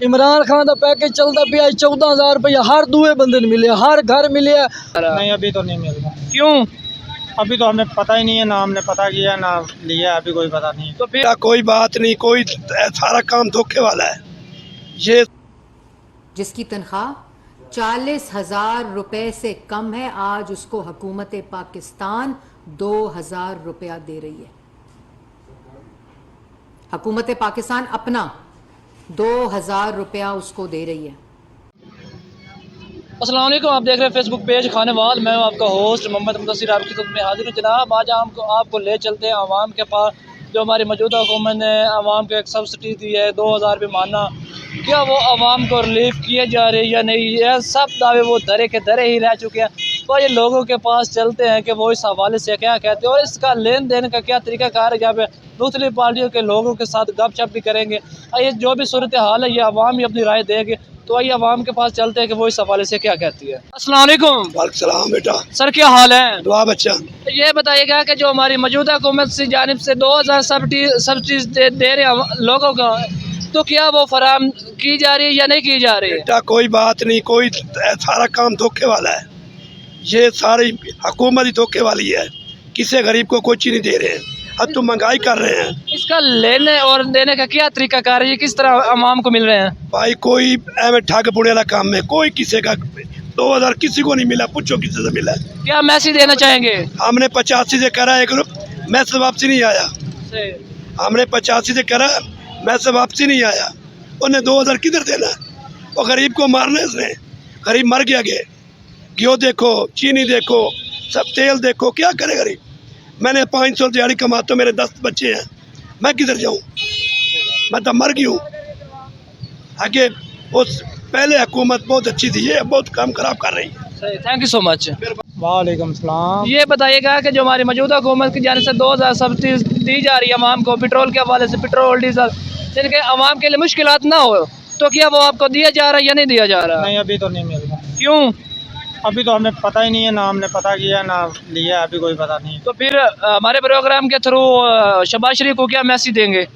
इमरान खान का पैकेज चलता पिया 14,000 रुपया हर दूए बंदे ने मिले, हर घर मिले। नहीं अभी तो नहीं मिल रहा। क्यों? अभी तो हमें पता ही नहीं है, ना हमने पता किया ना लिया, अभी कोई पता नहीं। तो फिर कोई बात नहीं, कोई सारा काम धोखे वाला है ये। जिसकी तनख्वाह 40,000 रुपए से कम है, आज उसको हुकूमत पाकिस्तान 2,000 रुपया दे रही है। हुकूमत पाकिस्तान अपना 2,000 रुपया उसको दे रही है। अस्सलाम वालेकुम, आप देख रहे हैं फेसबुक पेज खानेवाल। मैं हूं आपका होस्ट मोहम्मद मुदस्सिर, आपकी खिदमत में हाजिर हूं। जनाब, आज आपको ले चलते हैं आवाम के पास। जो हमारी मौजूदा हुकूमत ने आवाम को एक सब्सिडी दी है 2,000 रुपये माना, क्या वो आवाम को रिलीफ किए जा रहे हैं या नहीं? यह सब दावे वो धरे के धरे ही रह चुके हैं। तो ये लोगों के पास चलते हैं कि वो इस हवाले से क्या कहते हैं और इसका लेन देन का क्या तरीक़ाकार है। जहाँ पे दूसरी पार्टियों के लोगों के साथ गपशप भी करेंगे। ये जो भी सूरत हाल है ये आवाम ही अपनी राय देंगे। तो आइए आवाम के पास चलते हैं कि वो इस हवाले से क्या कहती है। अस्सलाम वालेकुम। वालेकुम सलाम बेटा। सर क्या हाल है? दुआ बच्चा। ये बताइएगा कि जो हमारी मौजूदा हुकूमत से जानिब से 2,000 सब्सिडी दे रहे हैं लोगों को, तो क्या वो फराम की जा रही है या नहीं की जा रही है? बेटा कोई बात नहीं, कोई सारा काम धोखे वाला है ये। सारी हुकूमत ही धोखे वाली है, किसी गरीब को कोई चीज नहीं दे रहे हैं। अब तो महंगाई कर रहे हैं। इसका लेने और देने का क्या तरीकाकार है? ये किस तरह आवाम को मिल रहे हैं? भाई कोई एवं ठग बुने वाला काम में कोई किसी का 2,000 किसी को नहीं मिला, पूछो किसी से मिला। क्या मैसेज देना चाहेंगे? हमने 85 से करा एक मैसेज वापसी नहीं आया। हमने 85 से करा मैसेज वापसी नहीं आया। उन्हें 2,000 किधर देना? वो गरीब को मारने से गरीब मर गया। घी देखो, चीनी देखो, सब तेल देखो, क्या करे गरीब? मैंने 500 दिहाड़ी कमाता हूँ, मेरे 10 बच्चे हैं, मैं किधर जाऊँ? मैं तो मर गई हूँ। आगे उस पहले हुकूमत बहुत अच्छी थी, ये बहुत काम खराब कर रही है। Thank you so much. वालेकुम सलाम। ये बताइएगा कि जो हमारी मौजूदा हुकूमत की जाने से 2,000 सब्सिडी दी जा रही है आवाम को पेट्रोल के हवाले से, पेट्रोल डीजल, जिनके आवाम के लिए मुश्किलात ना हो, तो क्या वो आपको दिया जा रहा है या नहीं दिया जा रहा? नहीं अभी तो नहीं मिल रहा। क्यों? अभी तो हमें पता ही नहीं है, ना हमने पता किया ना लिया, अभी कोई पता नहीं। तो फिर हमारे प्रोग्राम के थ्रू शहबाज शरीफ को क्या मैसेज देंगे?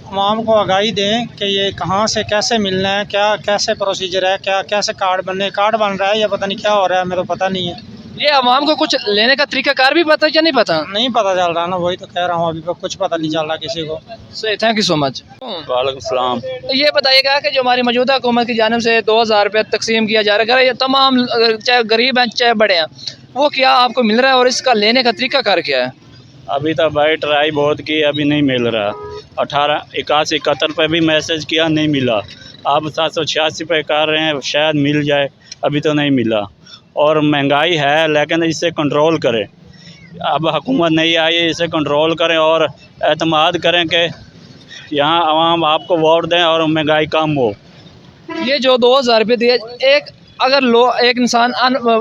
आवाम को आगाही दें कि ये कहाँ से कैसे मिलना है, क्या कैसे प्रोसीजर है, क्या कैसे कार्ड बन रहा है, या पता नहीं क्या हो रहा है, मेरे को पता नहीं है। ये आवाम को कुछ लेने का तरीकाकार भी पता है या नहीं पता? नहीं पता चल रहा ना, वही तो कह रहा हूँ, अभी तक कुछ पता नहीं चल रहा किसी को। सही, थैंक यू सो मच। वालेकुम सलाम। ये बताइएगा कि जो हमारी मौजूदा हुकूमत की जानिब से 2,000 रुपये तकसीम किया जा रहा है, ये तमाम चाहे गरीब हैं चाहे बड़े हैं, वो क्या आपको मिल रहा है और इसका लेने का तरीकाकार क्या है? अभी तो भाई ट्राई बहुत की, अभी नहीं मिल रहा। 18, 81, 71 पे भी मैसेज किया, नहीं मिला। अब 786 पे कर रहे हैं, शायद मिल जाए, अभी तो नहीं मिला। और महंगाई है, लेकिन इसे कंट्रोल करें। अब हुकूमत नहीं आई है, इसे कंट्रोल करें और एतमाद करें कि यहाँ आवाम आपको वोट दें और महंगाई कम हो। ये जो 2,000 रुपये दिए, एक इंसान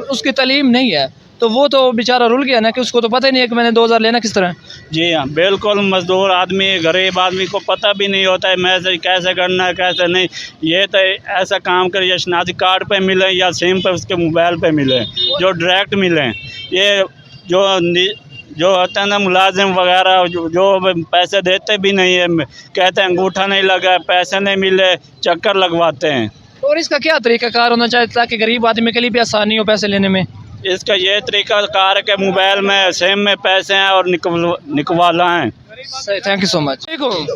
उसकी तालीम नहीं है तो वो तो बेचारा रुल गया ना, कि उसको तो पता ही नहीं है कि मैंने 2,000 लेना किस तरह। जी हाँ, बिल्कुल। मजदूर आदमी, गरीब आदमी को पता भी नहीं होता है मैसेज कैसे करना है कैसे नहीं। ये तो ऐसा काम करे या शनाख्ती कार्ड पे मिले या सिम पे उसके मोबाइल पे मिले, जो डायरेक्ट मिले। ये जो होता है ना मुलाजिम वगैरह, जो पैसे देते भी नहीं है, कहते हैं अंगूठा नहीं लगा, पैसे नहीं मिले, चक्कर लगवाते हैं। और इसका क्या तरीकाकार होना चाहिए ताकि गरीब आदमी के लिए भी आसानी हो पैसे लेने में? इसका ये तरीका कार है कि मोबाइल में सिम में पैसे हैं और निकवाला हैं। सही, थैंक यू सो मच।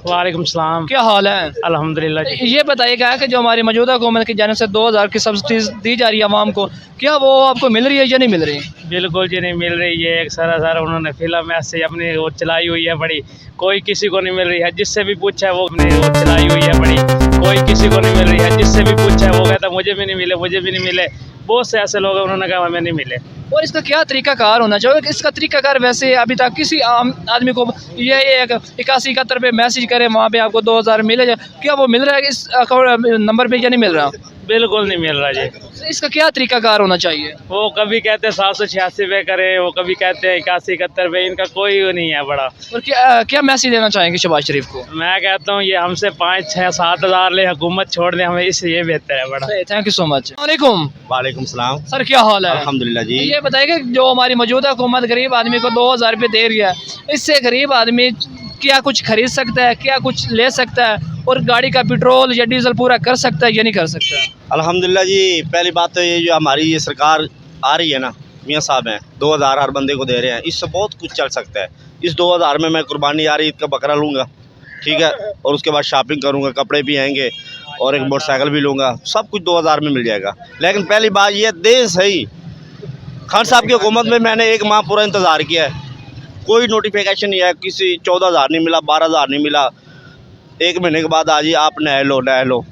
वालेकुम सलाम। क्या हाल है? अल्हम्दुलिल्लाह। ये बताइएगा कि जो हमारी मौजूदा हुकूमत की जानिब से 2,000 की सब्सिडी दी जा रही है आवाम को, क्या वो आपको मिल रही है या नहीं मिल रही? बिल्कुल जी नहीं मिल रही है। एक सारा उन्होंने फिल्म ऐसे अपनी वो चलाई हुई है बड़ी, कोई किसी को नहीं मिल रही है। जिससे भी पूछा है वो अपनी वो चलाई हुई है बड़ी, कोई किसी को नहीं मिल रही है। जिससे भी पूछा है वो कहता मुझे भी नहीं मिले, मुझे भी नहीं मिले। बहुत से ऐसे लोग हैं, उन्होंने कहा हमें नहीं मिले। और इसका क्या तरीकाकार होना चाहिए? इसका तरीकाकार वैसे अभी तक किसी आम आदमी को ये 81, 71 पे मैसेज करे वहाँ पे आपको 2,000 मिले, क्या वो मिल रहा है इस अकाउंट नंबर पे या नहीं मिल रहा? बिल्कुल नहीं मिल रहा जी। इसका क्या तरीकाकार होना चाहिए? वो कभी कहते हैं 786 पे करे, वो कभी कहते हैं 81, 71 पे, इनका कोई वो नहीं है बड़ा। और क्या मैसेज देना चाहेंगे शहबाज शरीफ को? मैं कहता हूँ ये हमसे 5, 6, 7 हज़ार ले, हुकूमत छोड़ दे, हमें इससे ये बेहतर है बड़ा। Thank you so much. वालेकुम। वालेकुम सलाम। सर क्या हाल है? अल्हम्दुलिल्लाह जी। ये बताइए कि जो हमारी मौजूदा हुकूमत गरीब आदमी को 2,000 रुपये दे रही है, इससे गरीब आदमी क्या कुछ खरीद सकता है, क्या कुछ ले सकता है और गाड़ी का पेट्रोल या डीजल पूरा कर सकता है या नहीं कर सकता? अल्हम्दुलिल्लाह जी, पहली बात तो ये जो हमारी ये सरकार आ रही है ना, मियाँ साहब हैं, 2000 हर बंदे को दे रहे हैं, इससे बहुत कुछ चल सकता है। इस 2000 में मैं कुर्बानी आ रही ईद का बकरा लूँगा, ठीक है, और उसके बाद शॉपिंग करूँगा, कपड़े भी आएंगे और एक मोटरसाइकिल भी लूँगा, सब कुछ 2000 में मिल जाएगा। लेकिन पहली बात ये दे सही, खान साहब की हुकूमत में मैंने 1 माह पूरा इंतज़ार किया है, कोई नोटिफिकेशन नहीं है, किसी 14000 नहीं मिला, 12000 नहीं मिला, 1 महीने के बाद आज आप नह लो।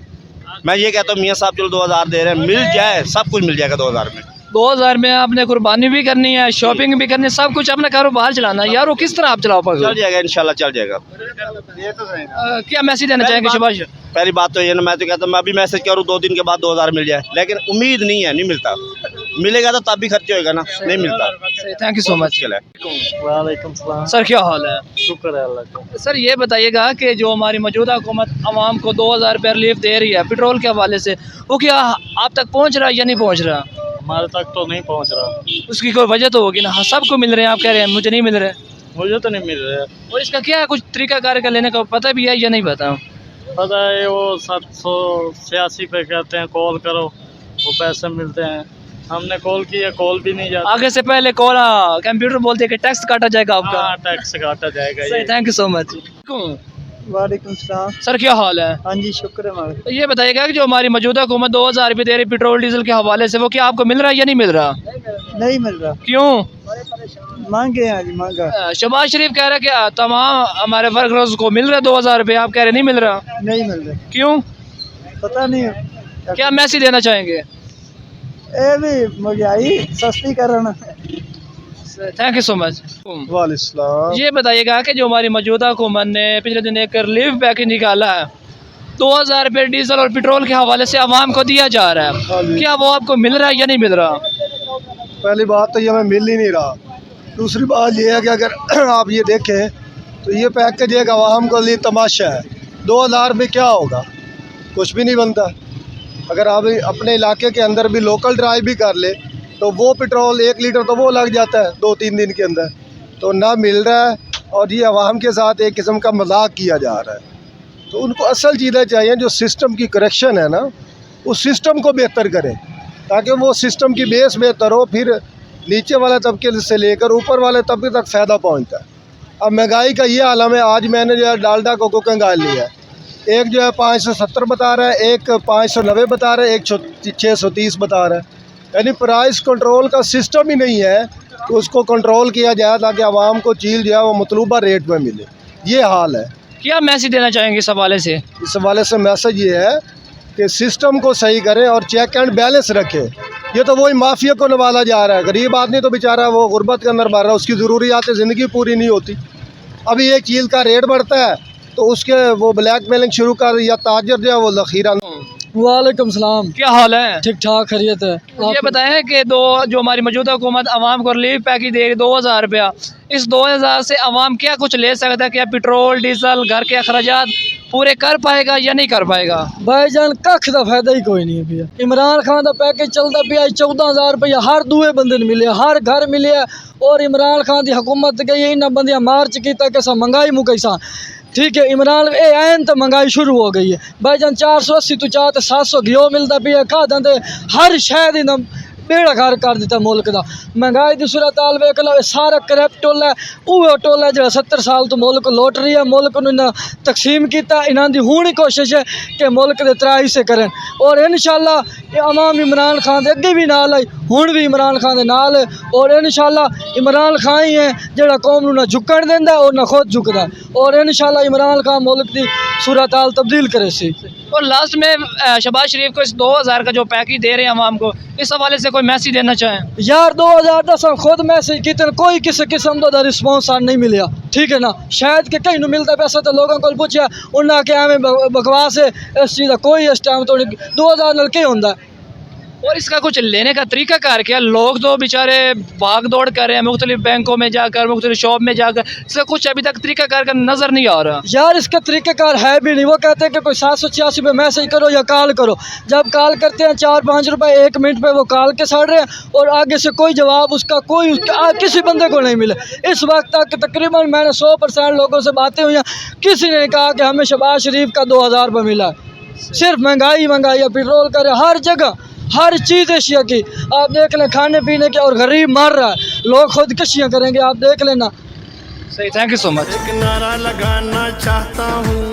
मैं ये कहता हूँ मियाँ साहब चलो 2000 दे रहे हैं, मिल जाए, सब कुछ मिल जाएगा 2000 में। 2000 में आपने कुर्बानी भी करनी है, शॉपिंग भी करनी है, सब कुछ अपना कारोबार चलाना है यार, वो किस तरह आप चला पाओगे? चल जाएगा इंशाल्लाह, चल जाएगा। क्या मैसेज देना चाहेंगे शबाश? पहली बात तो ये ना, मैं तो कहता हूँ मैं अभी मैसेज करूँ 2 दिन के बाद 2000 मिल जाए, लेकिन उम्मीद नहीं है, नहीं मिलता, मिलेगा तो तब भी खर्च होएगा ना, नहीं मिलता। Thank you so much. वालेकुम सलाम। सर क्या हाल है? शुक्र है अल्लाह का। सर ये बताइएगा कि जो हमारी मौजूदा हुकूमत आवाम को 2000 रुपये रिलीफ दे रही है पेट्रोल के हवाले से, वो क्या आप तक पहुँच रहा है या नहीं पहुँच रहा? हमारे तक तो नहीं पहुंच रहा। उसकी कोई वजह तो होगी ना, हाँ सबको मिल रहे हैं, आप कह रहे हैं मुझे नहीं मिल रहे, मुझे तो नहीं मिल रहा है। और इसका क्या है, कुछ तरीकाकार का लेने का पता भी है या नहीं पता? पता है वो 786 पे कहते हैं कॉल करो, वो पैसे मिलते हैं। हमने कॉल किया, कॉल भी नहीं जाता। आगे से पहले कॉल कंप्यूटर बोलते हैं कि टैक्स काटा जाएगा आपका। हाँ, टैक्स काटा जाएगा। Thank you so much. वालेकुम सलाम। सर क्या हाल है? हाँ जी शुक्र है हमारा। तो ये बताइएगा कि जो हमारी मौजूदा हुकूमत 2000 रुपये दे रही पेट्रोल डीजल के हवाले से, वो क्या आपको मिल रहा है या नहीं मिल रहा? नहीं मिल रहा। क्यों? मांगे हैं जी, मांगा। शहबाज शरीफ कह रहा है कि तमाम हमारे वर्कर्स को मिल रहा है 2000 रुपये, आप कह रहे नहीं मिल रहा? नहीं मिल रहा। क्यों? पता नहीं क्या मैसेज देना चाहेंगे? ए भी महंगाई सस्ती करना। Thank you so much. वालेकुम। ये बताइएगा कि जो हमारी मौजूदा हुकूमत ने पिछले दिन एक रिलीफ पैकेज निकाला है, 2000 रुपये डीजल और पेट्रोल के हवाले से आवाम को दिया जा रहा है, क्या वो आपको मिल रहा है या नहीं मिल रहा? पहली बात तो ये हमें मिल ही नहीं रहा। दूसरी बात ये है कि अगर आप ये देखें तो ये पैकेज एक आवाम के लिए तमाशा है। 2000 में क्या होगा, कुछ भी नहीं बनता। अगर आप अपने इलाके के अंदर भी लोकल ड्राइव भी कर ले तो वो पेट्रोल 1 लीटर तो वो लग जाता है 2-3 दिन के अंदर, तो ना मिल रहा है। और ये आवाम के साथ एक किस्म का मजाक किया जा रहा है। तो उनको असल चीज़ें चाहिए, जो सिस्टम की करेक्शन है ना, उस सिस्टम को बेहतर करें ताकि वो सिस्टम की बेस बेहतर हो, फिर नीचे वाले तबके से लेकर ऊपर वाले तबके तक फ़ायदा पहुँचता है। अब महंगाई का ये आलम है, आज मैंने जो है डालडा कोको कंगाल लिया है, एक जो है 570 बता रहा है, एक 590 बता रहा है, एक 630 बता रहा है। यानी प्राइस कंट्रोल का सिस्टम ही नहीं है कि उसको कंट्रोल किया जाए ताकि आवाम को चीज़ जो है वो मतलूबा रेट में मिले। ये हाल है। क्या मैसेज देना चाहेंगे इस हवाले से? इस हवाले से मैसेज ये है कि सिस्टम को सही करें और चेक एंड बैलेंस रखें। ये तो वही माफिया को नवाला जा रहा है, गरीब आदमी तो बेचारा वो गुर्बत के अंदर मर रहा है, उसकी ज़रूरियात ज़िंदगी पूरी नहीं होती। अभी एक चीज़ का रेट बढ़ता है तो उसके वो ब्लैक मेलिंग शुरू कर, या ताजर जो है वो ज़ख़ीरा। वालेकुम सलाम। क्या हाल है? ठीक ठाक खैरियत है। ये बताएं कि जो हमारी मौजूदा हुकूमत आवाम को रिलीफ पैकेज दे रही 2000 रुपया, इस 2000 से आवाम क्या कुछ ले सकता है? क्या पेट्रोल डीजल घर के अखराजात पूरे कर पाएगा या नहीं कर पाएगा? भाईजान कख का फायदा ही कोई नहीं है भैया। इमरान खान का पैकेज चलता पिया 14,000 रुपया हर दूए बंदे ने मिले, हर घर मिले। और इमरान खान की हुकूमत गई इन्हें बंदियां मार्च किया कि महंगाई मुकई सा, ठीक है। इमरान एन तो महंगाई शुरू हो गई है भाईजान। 480 तो चाह 700 घियो मिलता पिया, खा देंगे हर शहर इन्हें बेड़ा घर कर दिता मुल्क का। महंगाई की सूरत हाल वेख लो, सारा करप्ट टोला है, वो टोला जो 70 साल तो मुल्क लुट रही है, मुल्क इन्हें तकसीम किया। इन्हों की हूँ ही कोशिश है कि मुल्क के 3 हिस्से करें, और इंशाल्लाह अवाम इमरान खान के अगे भी नाल आई, हूँ भी इमरान खान के नाल है। और इंशाल्लाह इमरान खान ही है जो कौम ना झुकन देंदा और ना खुद झुकता है, और इंशाल्लाह इमरान खान मुल्क की सूरत हाल तब्दील करे सी। और लास्ट में शहबाज शरीफ को इस 2000 का जो पैकेज दे रहे हैं आवाम को, इस हवाले से कोई मैसेज देना चाहें? यार 2010 खुद मैसेज कितने कोई किसी किस्म का रिस्पॉन्स नहीं मिले, ठीक है ना। शायद कि कहीं मिलता पैसा तो लोगों को पूछा उन्हें कि एवं बकवास है, इस चीज़ का कोई इस टाइम तो 2000 नाल क्या होंदा है। और इसका कुछ लेने का तरीका कार क्या? लोग तो बेचारे भाग दौड़ कर रहे हैं मुख्तलिफ बैंकों में जाकर, मुख्तलिफ शॉप में जाकर, इसका कुछ अभी तक तरीका कार का नज़र नहीं आ रहा। यार इसका तरीक़ाकार है भी नहीं। वो कहते हैं कि कोई 786 पे मैसेज करो या कॉल करो। जब कॉल करते हैं 4-5 रुपए 1 मिनट पे वो कॉल के साड़ रहे हैं और आगे से कोई जवाब उसका किसी बंदे को नहीं मिले। इस वक्त तक तकरीबन मैंने 100% लोगों से बातें हुई हैं, किसी ने कहा कि हमें शहबाज शरीफ का 2000 रुपये मिला है। सिर्फ महंगाई है, पेट्रोल का हर जगह हर चीज़ एशिया की आप देख लें, खाने पीने के, और गरीब मर रहा है, लोग खुदकुशियाँ करेंगे, आप देख लेना। सही, थैंक यू सो मच। एक नारा लगाना चाहता हूँ,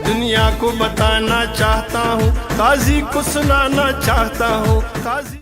दुनिया को बताना चाहता हूँ, काजी को सुनाना चाहता हूँ, काजी